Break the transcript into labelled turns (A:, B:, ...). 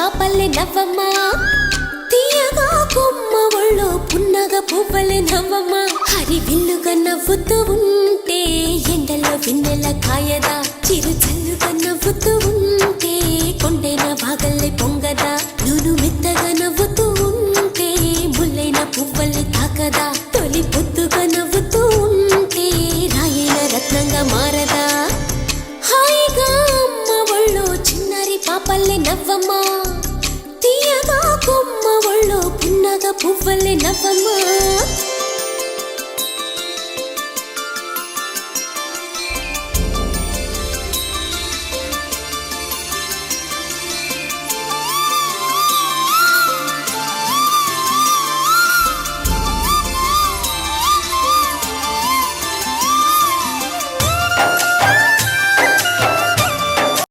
A: పాపల్లె నవ్వమ్మ తీయగా కొమ్మ ఒళ్ళో పున్నగ పువ్వలే నవ్వమ్మ హరి విల్లుగా నవ్వుతూ ఉంటే ఎండలో వెన్నెల కాయదా చిరు చల్లుగా నవ్వుతూ ఉంటే కొండైన బాగల్లే పొంగదా నూను మెత్తగా నవ్వుతూ ఉంటే ముల్లైన పువ్వలే తాకదా తొలి పొద్దుగా నవ్వుతూ ఉంటే రాయైన రత్నంగా మారదా హాయిగా అమ్మ ఒళ్ళో చిన్నారి పాపల్లె నవ్వమ్మ తీయగా కొమ్మ ఒళ్ళో పున్నగ పువ్వలే నవ్వమ్మ